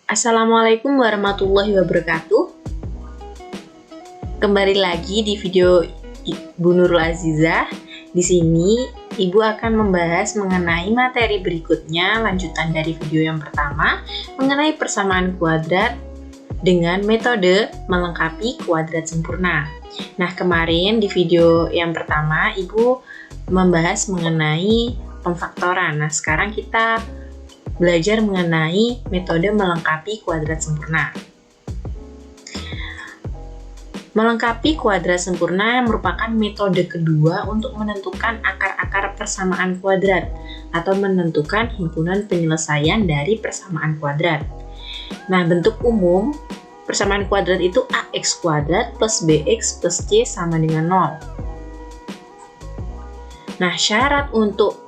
Assalamualaikum warahmatullahi wabarakatuh. Kembali lagi di video Ibu Nurul Azizah. Di sini Ibu akan membahas mengenai materi berikutnya, lanjutan dari video yang pertama mengenai persamaan kuadrat dengan metode melengkapi kuadrat sempurna. Nah, kemarin di video yang pertama Ibu membahas mengenai pemfaktoran. Nah, sekarang kita belajar mengenai metode melengkapi kuadrat sempurna. Melengkapi kuadrat sempurna merupakan metode kedua untuk menentukan akar-akar persamaan kuadrat atau menentukan himpunan penyelesaian dari persamaan kuadrat. Nah, bentuk umum persamaan kuadrat itu ax kuadrat plus bx plus c sama dengan 0. Nah, syarat untuk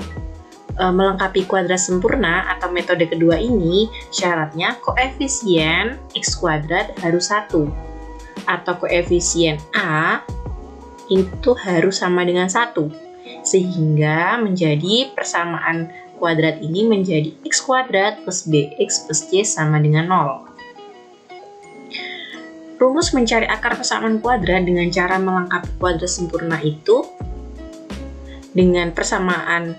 melengkapi kuadrat sempurna atau metode kedua ini, syaratnya koefisien x kuadrat harus 1 atau koefisien a itu harus sama dengan 1, sehingga menjadi persamaan kuadrat ini menjadi x kuadrat plus bx plus c sama dengan 0. Rumus mencari akar persamaan kuadrat dengan cara melengkapi kuadrat sempurna itu dengan persamaan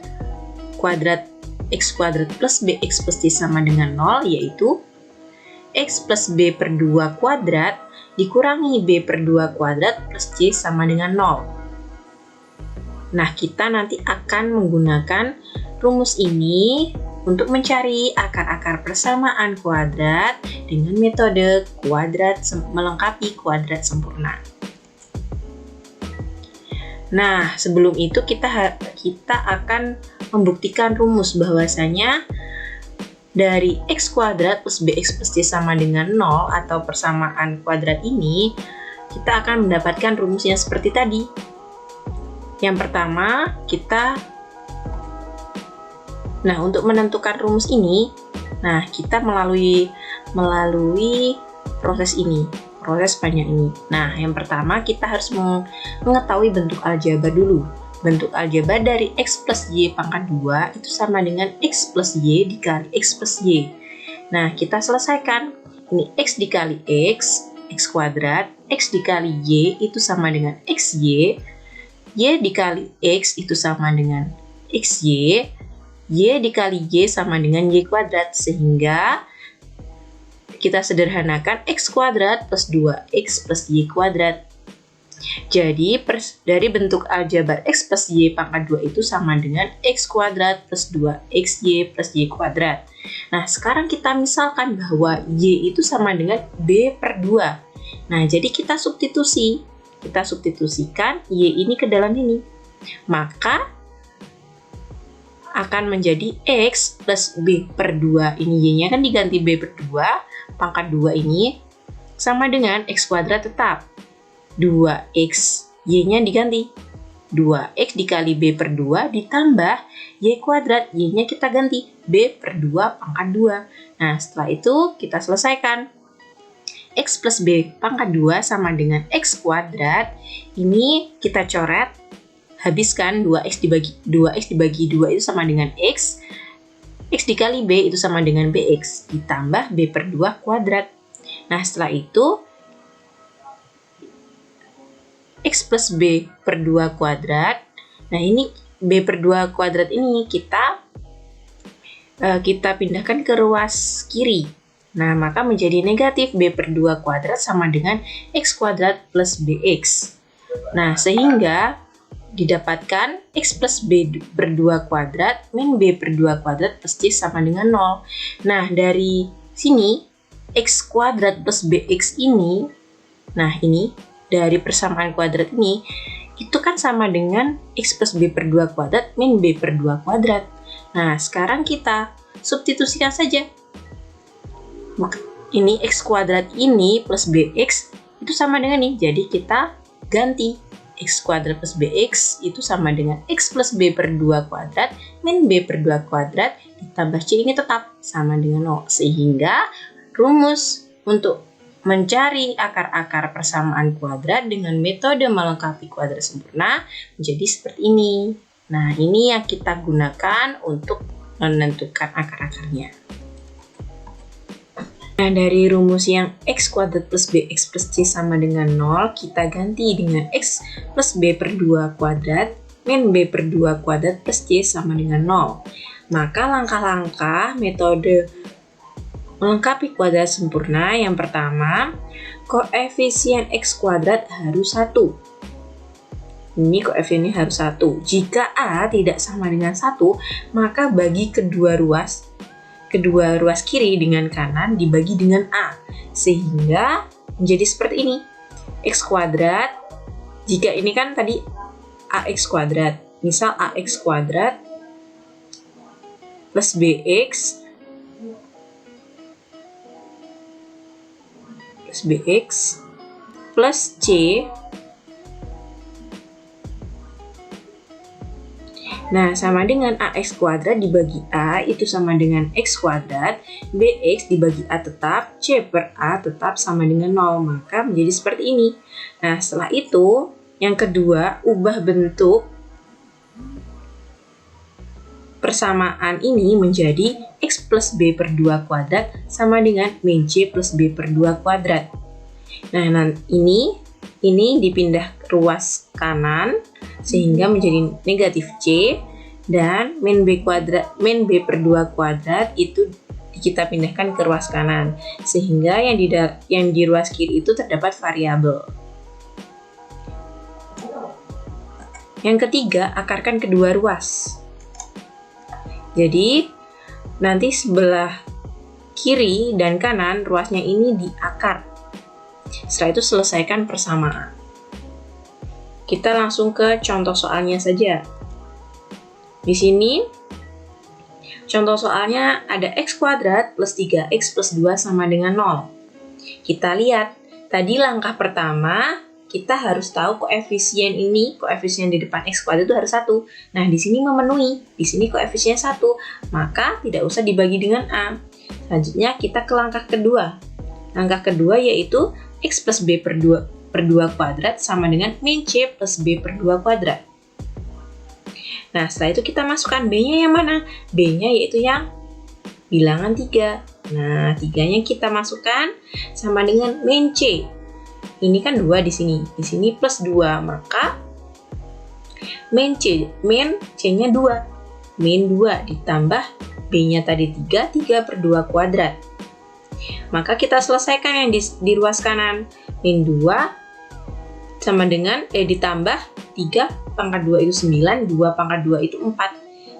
kuadrat x kuadrat plus bx plus c sama dengan 0, yaitu x plus b per 2 kuadrat dikurangi b per 2 kuadrat plus c sama dengan 0. Nah, kita nanti akan menggunakan rumus ini untuk mencari akar-akar persamaan kuadrat dengan metode kuadrat melengkapi kuadrat sempurna. Nah, sebelum itu kita akan membuktikan rumus bahwasanya dari x kuadrat plus bx plus c sama dengan 0 atau persamaan kuadrat ini, kita akan mendapatkan rumusnya seperti tadi. Yang pertama, untuk menentukan rumus ini, kita melalui proses ini. Proses panjang ini. Nah, yang pertama kita harus mengetahui bentuk aljabar dulu. Bentuk aljabar dari x plus y pangkat 2 itu sama dengan x plus y dikali x plus y. Nah, kita selesaikan. Ini x dikali x kuadrat, x dikali y itu sama dengan xy, y dikali x itu sama dengan xy, y dikali y sama dengan y kuadrat, sehingga kita sederhanakan x kuadrat plus 2x plus y kuadrat. Jadi, dari bentuk aljabar x plus y pangkat 2 itu sama dengan x kuadrat plus 2xy plus y kuadrat. Nah, sekarang kita misalkan bahwa y itu sama dengan b per 2. Nah, jadi kita substitusi. Kita substitusikan y ini ke dalam ini. Maka akan menjadi x plus b per 2. Ini y-nya kan diganti b per 2. Pangkat 2 ini sama dengan x kuadrat tetap 2x, y-nya diganti 2x dikali b per 2 ditambah y kuadrat, y-nya kita ganti b per 2 pangkat 2. Nah, setelah itu kita selesaikan. X plus b pangkat 2 sama dengan x kuadrat, ini kita coret, habiskan 2x dibagi 2 itu sama dengan x dikali b itu sama dengan bx, ditambah b per 2 kuadrat. Nah, setelah itu, x plus b per 2 kuadrat. Nah, ini b per 2 kuadrat ini kita pindahkan ke ruas kiri. Nah, maka menjadi negatif b per 2 kuadrat sama dengan x kuadrat plus bx. Nah, sehingga didapatkan x plus b per 2 kuadrat min b per 2 kuadrat plus c sama dengan 0. Nah, dari sini x kuadrat plus bx ini, nah ini dari persamaan kuadrat ini, itu kan sama dengan x plus b per 2 kuadrat min b per 2 kuadrat. Nah, sekarang kita substitusikan saja. Maka ini x kuadrat ini plus bx itu sama dengan ini, jadi kita ganti. X kuadrat plus bx itu sama dengan x plus b per 2 kuadrat min b per 2 kuadrat ditambah c ini tetap sama dengan 0. Sehingga rumus untuk mencari akar-akar persamaan kuadrat dengan metode melengkapi kuadrat sempurna menjadi seperti ini. Nah, ini yang kita gunakan untuk menentukan akar-akarnya. Nah, dari rumus yang x kuadrat plus bx plus c sama dengan 0, kita ganti dengan x plus b per 2 kuadrat min b per 2 kuadrat plus c sama dengan 0. Maka langkah-langkah metode melengkapi kuadrat sempurna yang pertama, koefisien x kuadrat harus 1. Ini koefisiennya harus 1. Jika A tidak sama dengan 1, maka bagi kedua ruas kiri dengan kanan dibagi dengan A, sehingga menjadi seperti ini. X kuadrat, jika ini kan tadi AX kuadrat, misal AX kuadrat plus BX plus C Nah, sama dengan AX kuadrat dibagi A itu sama dengan X kuadrat, BX dibagi A tetap, C per A tetap sama dengan 0, maka menjadi seperti ini. Nah, setelah itu, yang kedua, ubah bentuk persamaan ini menjadi X plus B per 2 kuadrat sama dengan min C plus B per 2 kuadrat. Nah, ini dipindah ke ruas kanan sehingga menjadi negatif C, dan min B per 2 kuadrat itu kita pindahkan ke ruas kanan sehingga yang di ruas kiri itu terdapat variabel. Yang ketiga, akarkan kedua ruas. Jadi nanti sebelah kiri dan kanan ruasnya ini diakar. Setelah itu selesaikan persamaan. Kita langsung ke contoh soalnya saja. Di sini contoh soalnya ada x kuadrat plus 3x plus 2 sama dengan 0. Kita lihat, tadi langkah pertama kita harus tahu koefisien di depan x kuadrat itu harus 1. Nah, di sini memenuhi, di sini koefisien 1, maka tidak usah dibagi dengan A. Selanjutnya kita ke langkah kedua. Langkah kedua yaitu x plus b per 2 kuadrat sama dengan min c plus b per 2 kuadrat. Nah, setelah itu kita masukkan B-nya yang mana? B-nya yaitu yang bilangan 3. Nah, 3-nya kita masukkan sama dengan min C. Ini kan 2 di sini. Di sini plus 2, maka min C-nya 2. Min 2 ditambah B-nya tadi 3 per 2 kuadrat. Maka kita selesaikan yang di ruas kanan. Min 2 sama dengan ditambah 3 pangkat 2 itu 9, 2 pangkat 2 itu 4.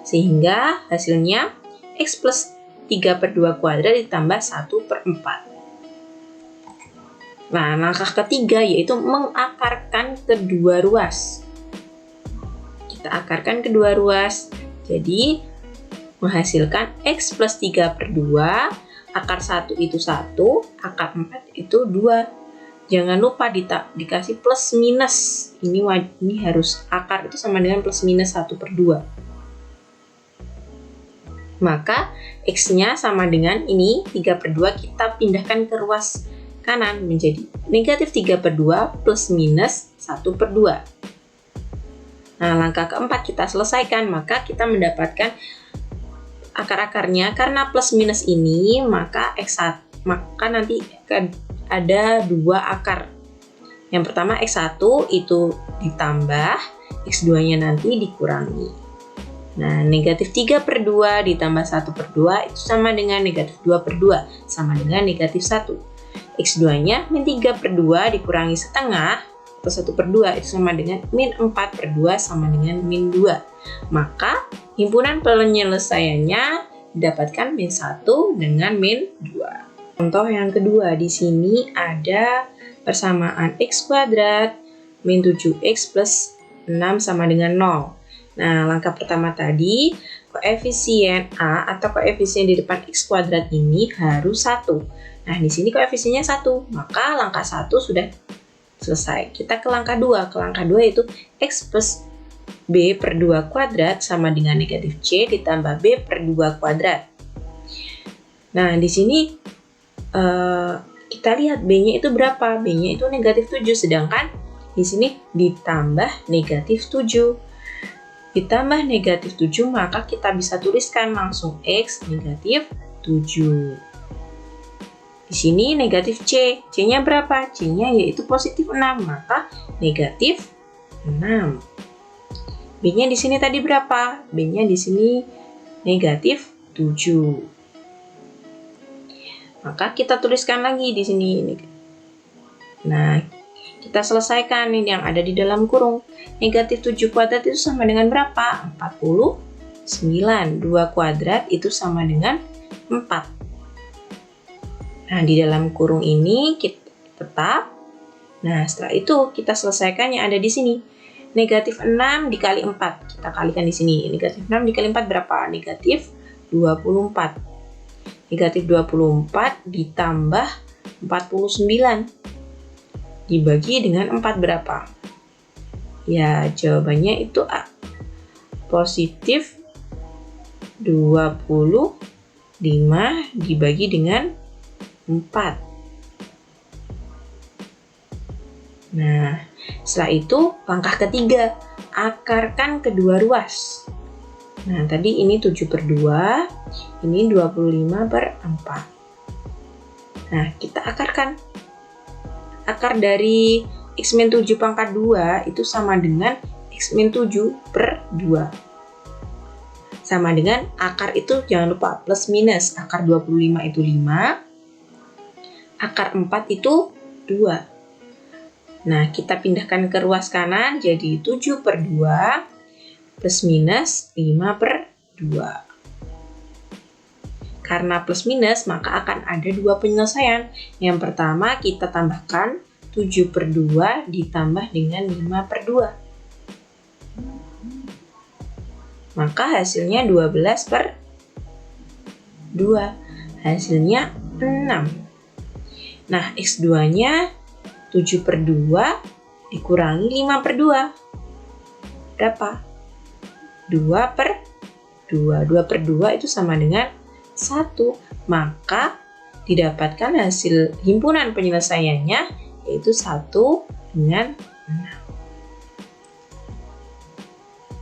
Sehingga hasilnya x plus 3 per 2 kuadrat ditambah 1 per 4. Nah, langkah ketiga yaitu mengakarkan kedua ruas. Kita akarkan kedua ruas. Jadi, menghasilkan x plus 3 per 2, akar 1 itu 1, akar 4 itu 2. Jangan lupa dikasih plus minus. Ini harus akar itu sama dengan plus minus 1 per 2. Maka X-nya sama dengan ini 3 per 2 kita pindahkan ke ruas kanan menjadi negatif 3 per 2 plus minus 1 per 2. Nah, langkah keempat kita selesaikan, maka kita mendapatkan akar-akarnya. Karena plus minus ini, maka nanti ada 2 akar. Yang pertama x1 itu ditambah, x2-nya nanti dikurangi. Nah, negatif 3 per 2 ditambah 1 per 2 itu sama dengan negatif 2 per 2, sama dengan negatif 1. X2-nya min 3 per 2 dikurangi setengah, atau 1 per 2 itu sama dengan min 4 per 2 sama dengan min 2. Maka, himpunan penyelesaiannya didapatkan min 1 dengan min 2. Contoh yang kedua, di sini ada persamaan x kuadrat min 7x plus 6 sama dengan 0. Nah, langkah pertama tadi, koefisien A atau koefisien di depan x kuadrat ini harus 1. Nah, di sini koefisiennya 1, maka langkah 1 sudah selesai. Kita ke langkah 2. Ke langkah 2 yaitu x plus b per 2 kuadrat sama dengan negatif c ditambah b per 2 kuadrat. Nah, di sini kita lihat B-nya itu berapa? B-nya itu negatif 7, sedangkan di sini ditambah negatif 7. Ditambah negatif 7, maka kita bisa tuliskan langsung X negatif 7. Di sini negatif C. C-nya berapa? C-nya yaitu positif 6, maka negatif 6. B-nya di sini tadi berapa? B-nya di sini negatif 7. Maka kita tuliskan lagi di sini. Nah, kita selesaikan ini yang ada di dalam kurung. Negatif 7 kuadrat itu sama dengan berapa? 49. 2 kuadrat itu sama dengan 4. Nah, di dalam kurung ini kita tetap. Nah, setelah itu kita selesaikan yang ada di sini. Negatif 6 dikali 4. Kita kalikan di sini. Negatif 6 dikali 4 berapa? Negatif 24. Negatif 24 ditambah 49. Dibagi dengan 4 berapa? Ya, jawabannya itu A. Positif 25 dibagi dengan 4. Nah, setelah itu langkah ketiga, akarkan kedua ruas. Nah, tadi ini 7/2, ini 25/4. Nah, kita akarkan. Akar dari X-7 pangkat 2 itu sama dengan X-7/2. Sama dengan akar itu jangan lupa plus minus. Akar 25 itu 5. Akar 4 itu 2. Nah, kita pindahkan ke ruas kanan jadi 7/2 plus minus 5/2. Karena plus minus, maka akan ada dua penyelesaian. Yang pertama, kita tambahkan 7/2 ditambah dengan 5/2. Maka hasilnya 12/2. Hasilnya 6. Nah, X2-nya 7/2 dikurangi 5/2. Berapa? 2/2. 2/2 itu sama dengan 1. Maka didapatkan hasil himpunan penyelesaiannya yaitu 1 dengan 6.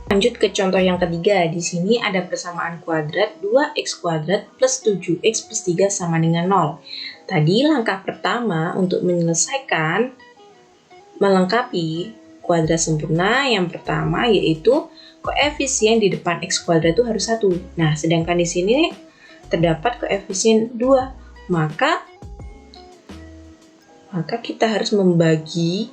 Lanjut ke contoh yang ketiga. Di sini ada persamaan kuadrat 2x kuadrat plus 7x plus 3 sama dengan 0. Tadi langkah pertama untuk menyelesaikan melengkapi kuadrat sempurna yang pertama yaitu koefisien di depan x kuadrat itu harus 1. Nah, sedangkan di sini terdapat koefisien 2. Maka kita harus membagi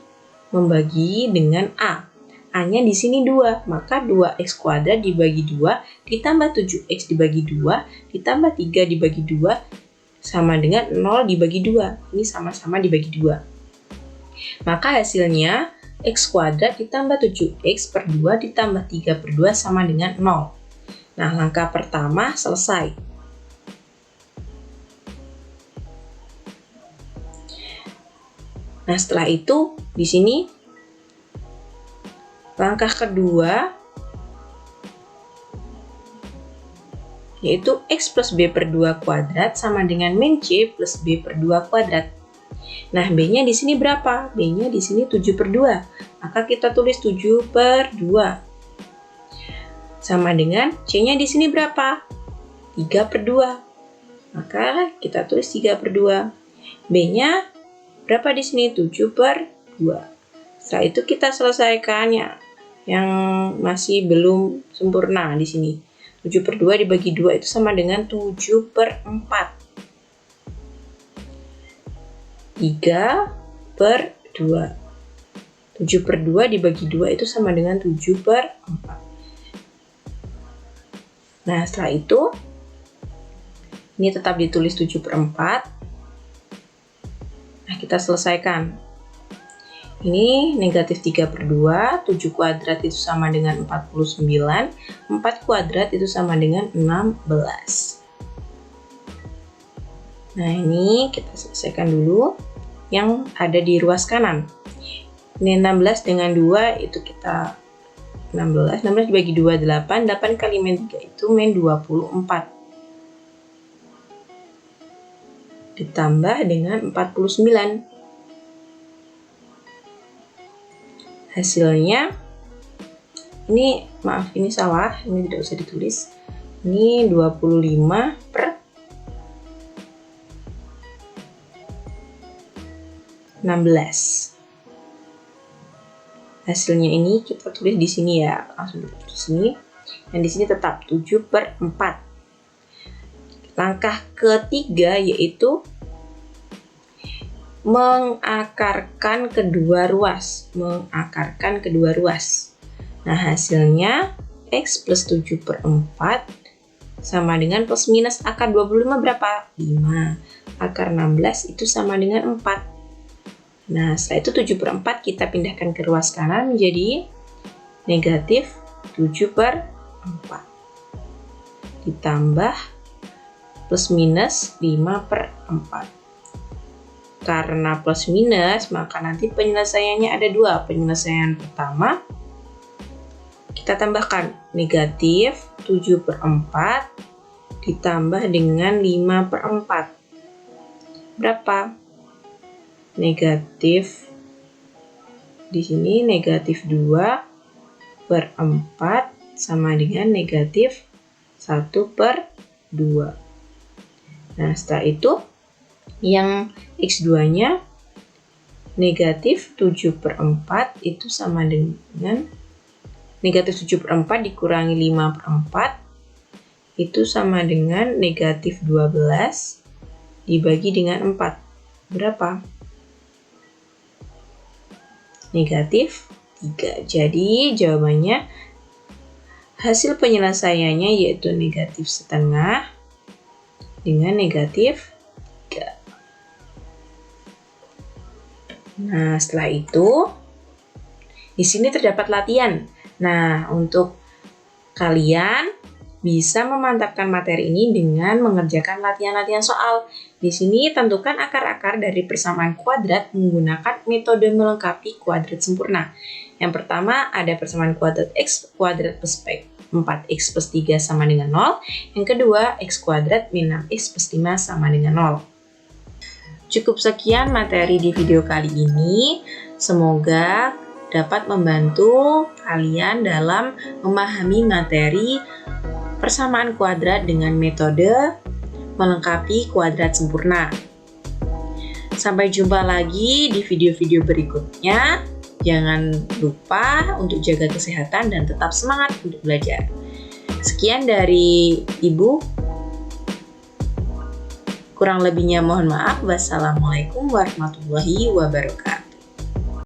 dengan A. A-nya di sini 2, maka 2x kuadrat dibagi 2 ditambah 7x dibagi 2 ditambah 3 dibagi 2 sama dengan 0 dibagi 2. Ini sama-sama dibagi 2. Maka hasilnya x kuadrat ditambah 7x per 2 ditambah 3 per 2 sama dengan 0. Nah, langkah pertama selesai. Nah, setelah itu di sini langkah kedua yaitu x plus b per 2 kuadrat sama dengan min c plus b per 2 kuadrat. Nah, b-nya di sini berapa? B-nya di sini 7/2. Maka kita tulis 7/2. Sama dengan c-nya di sini berapa? 3/2. Maka kita tulis 3/2. B-nya berapa di sini? 7/2. Setelah itu kita selesaikan yang masih belum sempurna di sini. 7/2 dibagi 2 itu sama dengan 7/4. 3/2. 7/2 dibagi 2 itu sama dengan 7/4. Nah, setelah itu ini tetap ditulis 7/4. Nah, kita selesaikan. Ini negatif 3/2, 7 kuadrat itu sama dengan 49, 4 kuadrat itu sama dengan 16. Nah, ini kita selesaikan dulu yang ada di ruas kanan. Ini 16 dengan 2 itu kita 16 dibagi 2, 8 kali min 3 itu min 24. Ditambah dengan 49. Hasilnya ini maaf ini salah, ini tidak usah ditulis. Ini 25/4. 16. Hasilnya ini kita tulis di sini ya, langsung tulis di sini. Dan di sini tetap 7/4. Langkah ketiga yaitu mengakarkan kedua ruas. Nah, hasilnya X plus 7/4 sama dengan plus minus akar 25 berapa? 5. Akar 16 itu sama dengan 4. Nah, setelah itu 7/4 kita pindahkan ke ruas kanan menjadi negatif 7/4. Ditambah plus minus 5/4. Karena plus minus, maka nanti penyelesaiannya ada dua. Penyelesaian pertama, kita tambahkan negatif 7/4 ditambah dengan 5/4. Berapa? Negatif, di sini negatif 2/4 sama dengan negatif 1/2. Nah, setelah itu yang X2-nya negatif 7/4 itu sama dengan negatif 7/4 dikurangi 5/4 itu sama dengan negatif 12 dibagi dengan 4. Berapa? Negatif 3. Jadi jawabannya hasil penyelesaiannya yaitu negatif setengah dengan negatif 3. Nah, setelah itu di sini terdapat latihan. Nah, untuk kalian bisa memantapkan materi ini dengan mengerjakan latihan-latihan soal. Di sini tentukan akar-akar dari persamaan kuadrat menggunakan metode melengkapi kuadrat sempurna. Yang pertama ada persamaan kuadrat X kuadrat plus 4x plus 3 sama dengan 0. Yang kedua, x kuadrat min 6x plus 5 sama dengan 0. Cukup sekian materi di video kali ini. Semoga dapat membantu kalian dalam memahami materi persamaan kuadrat dengan metode melengkapi kuadrat sempurna. Sampai jumpa lagi di video-video berikutnya. Jangan lupa untuk jaga kesehatan dan tetap semangat untuk belajar. Sekian dari Ibu. Kurang lebihnya mohon maaf. Wassalamualaikum warahmatullahi wabarakatuh.